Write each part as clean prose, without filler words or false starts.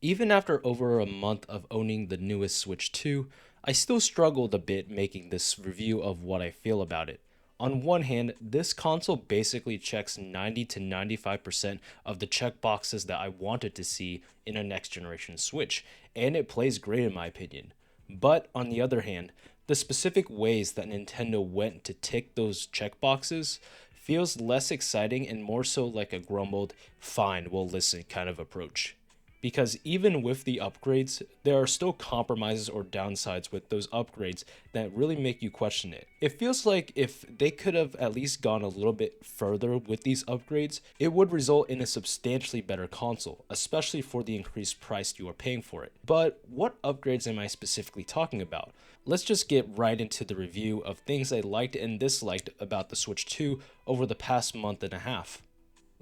Even after over a month of owning the newest Switch 2, I still struggled a bit making this review of what I feel about it. On one hand, this console basically checks 90 to 95% of the checkboxes that I wanted to see in a next generation Switch, and it plays great in my opinion. But on the other hand, the specific ways that Nintendo went to tick those checkboxes feels less exciting and more so like a grumbled, fine, we'll listen kind of approach. Because even with the upgrades, there are still compromises or downsides with those upgrades that really make you question it. It feels like if they could have at least gone a little bit further with these upgrades, it would result in a substantially better console, especially for the increased price you are paying for it. But what upgrades am I specifically talking about? Let's just get right into the review of things I liked and disliked about the Switch 2 over the past month and a half.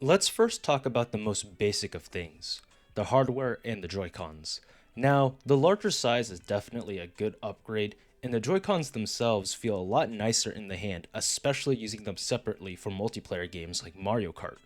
Let's first talk about the most basic of things, the hardware and the Joy-Cons. Now, the larger size is definitely a good upgrade, and the Joy-Cons themselves feel a lot nicer in the hand, especially using them separately for multiplayer games like Mario Kart.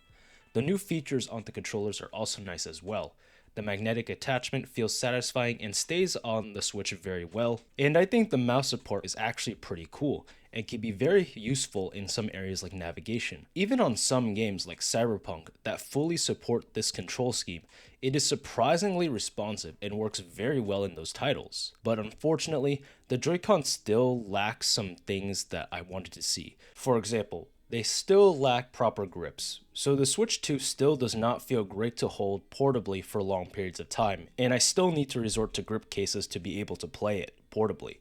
The new features on the controllers are also nice as well. The magnetic attachment feels satisfying and stays on the Switch very well, and I think the mouse support is actually pretty cool and can be very useful in some areas like navigation. Even on some games like Cyberpunk that fully support this control scheme, it is surprisingly responsive and works very well in those titles. But unfortunately, the Joy-Con still lacks some things that I wanted to see. For example, they still lack proper grips, so the Switch 2 still does not feel great to hold portably for long periods of time, and I still need to resort to grip cases to be able to play it portably.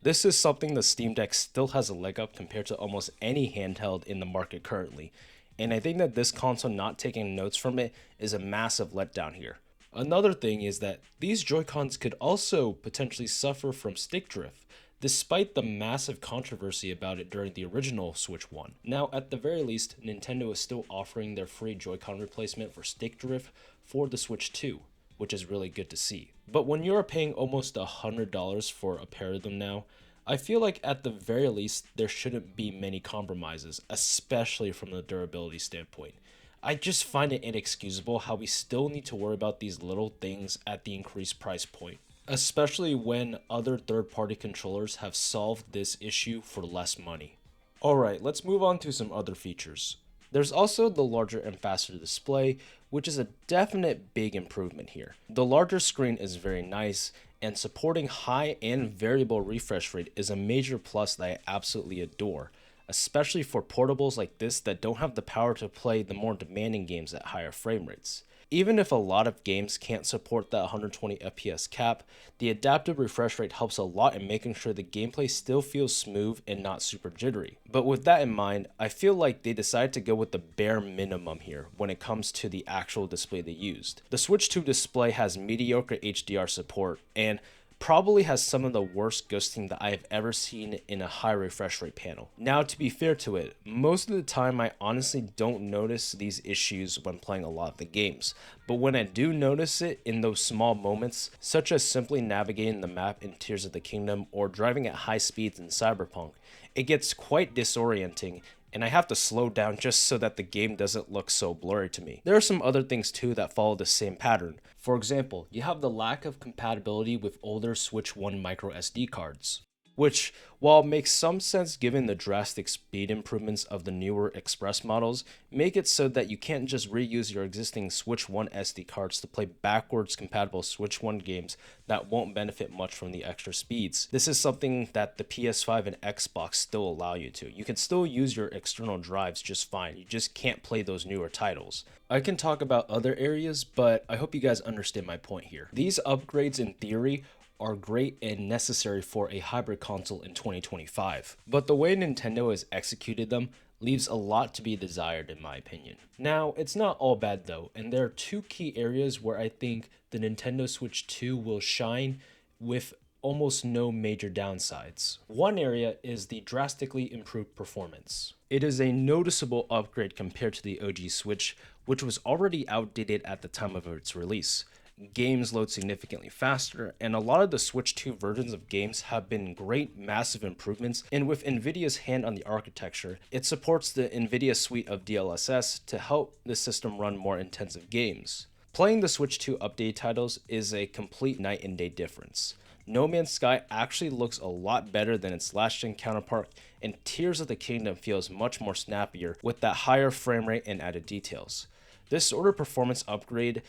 This is something the Steam Deck still has a leg up compared to almost any handheld in the market currently, and I think that this console not taking notes from it is a massive letdown here. Another thing is that these Joy-Cons could also potentially suffer from stick drift, despite the massive controversy about it during the original Switch 1. Now, at the very least, Nintendo is still offering their free Joy-Con replacement for stick drift for the Switch 2, which is really good to see. But when you're paying almost $100 for a pair of them now, I feel like at the very least there shouldn't be many compromises, especially from the durability standpoint. I just find it inexcusable how we still need to worry about these little things at the increased price point, especially when other third party controllers have solved this issue for less money. Alright, let's move on to some other features. There's also the larger and faster display, which is a definite big improvement here. The larger screen is very nice, and supporting high and variable refresh rate is a major plus that I absolutely adore, especially for portables like this that don't have the power to play the more demanding games at higher frame rates. Even if a lot of games can't support that 120 FPS cap, the adaptive refresh rate helps a lot in making sure the gameplay still feels smooth and not super jittery. But with that in mind, I feel like they decided to go with the bare minimum here when it comes to the actual display they used. The Switch 2 display has mediocre HDR support and probably has some of the worst ghosting that I have ever seen in a high refresh rate panel. Now, to be fair to it, most of the time I honestly don't notice these issues when playing a lot of the games, but when I do notice it in those small moments, such as simply navigating the map in Tears of the Kingdom or driving at high speeds in Cyberpunk, it gets quite disorienting and I have to slow down just so that the game doesn't look so blurry to me. There are some other things too that follow the same pattern. For example, you have the lack of compatibility with older Switch 1 micro SD cards, which, while makes some sense given the drastic speed improvements of the newer Express models, make it so that you can't just reuse your existing Switch 1 SD cards to play backwards compatible Switch 1 games that won't benefit much from the extra speeds. This is something that the PS5 and Xbox still allow you to. You can still use your external drives just fine, you just can't play those newer titles. I can talk about other areas, but I hope you guys understand my point here. These upgrades in theory are great and necessary for a hybrid console in 2025. But the way Nintendo has executed them leaves a lot to be desired in my opinion. Now, it's not all bad though, and there are two key areas where I think the Nintendo Switch 2 will shine with almost no major downsides. One area is the drastically improved performance. It is a noticeable upgrade compared to the OG Switch, which was already outdated at the time of its release. Games load significantly faster, and a lot of the Switch 2 versions of games have been great massive improvements, and with Nvidia's hand on the architecture, it supports the Nvidia suite of DLSS to help the system run more intensive games. Playing the Switch 2 update titles is a complete night and day difference. No Man's Sky actually looks a lot better than its last gen counterpart, and Tears of the Kingdom feels much more snappier with that higher frame rate and added details. This sort of performance upgrade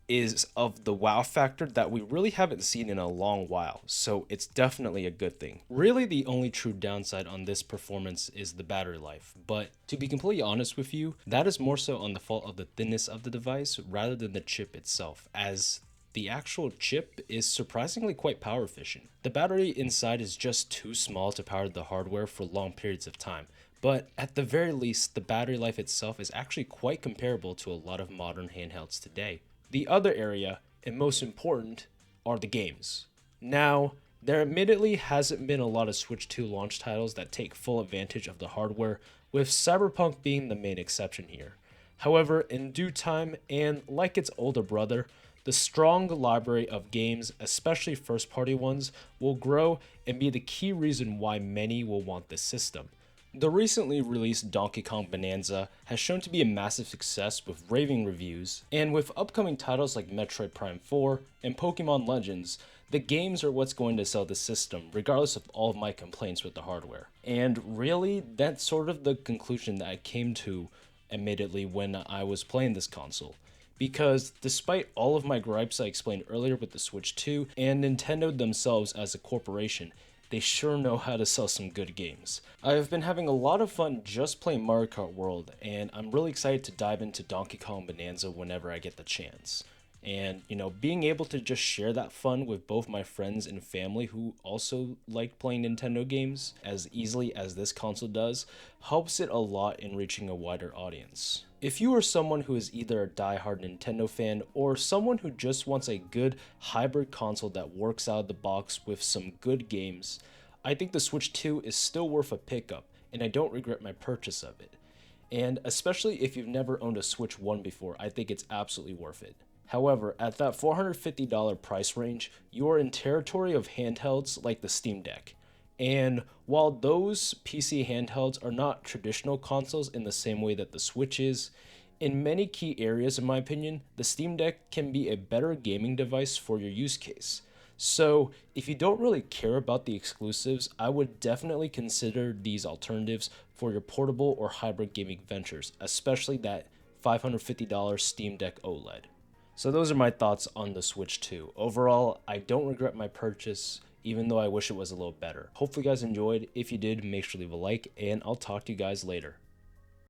is of the wow factor that we really haven't seen in a long while, so it's definitely a good thing. Really, the only true downside on this performance is the battery life, but to be completely honest with you, that is more so on the fault of the thinness of the device rather than the chip itself, as the actual chip is surprisingly quite power efficient. The battery inside is just too small to power the hardware for long periods of time, but at the very least, the battery life itself is actually quite comparable to a lot of modern handhelds today. The other area, and most important, are the games. Now, there admittedly hasn't been a lot of Switch 2 launch titles that take full advantage of the hardware, with Cyberpunk being the main exception here. However, in due time, and like its older brother, the strong library of games, especially first-party ones, will grow and be the key reason why many will want this system. The recently released Donkey Kong Bonanza has shown to be a massive success with raving reviews, and with upcoming titles like Metroid Prime 4 and Pokemon Legends, the games are what's going to sell the system, regardless of all of my complaints with the hardware. And really, that's sort of the conclusion that I came to, admittedly, when I was playing this console. Because despite all of my gripes I explained earlier with the Switch 2 and Nintendo themselves as a corporation, they sure know how to sell some good games. I have been having a lot of fun just playing Mario Kart World, and I'm really excited to dive into Donkey Kong Bonanza whenever I get the chance. And, being able to just share that fun with both my friends and family who also like playing Nintendo games as easily as this console does, helps it a lot in reaching a wider audience. If you are someone who is either a die-hard Nintendo fan or someone who just wants a good hybrid console that works out of the box with some good games, I think the Switch 2 is still worth a pickup, and I don't regret my purchase of it. And especially if you've never owned a Switch 1 before, I think it's absolutely worth it. However, at that $450 price range, you are in territory of handhelds like the Steam Deck. And while those PC handhelds are not traditional consoles in the same way that the Switch is, in many key areas, in my opinion, the Steam Deck can be a better gaming device for your use case. So, if you don't really care about the exclusives, I would definitely consider these alternatives for your portable or hybrid gaming ventures, especially that $550 Steam Deck OLED. So those are my thoughts on the Switch 2. Overall, I don't regret my purchase, even though I wish it was a little better. Hopefully you guys enjoyed. If you did, make sure to leave a like, and I'll talk to you guys later.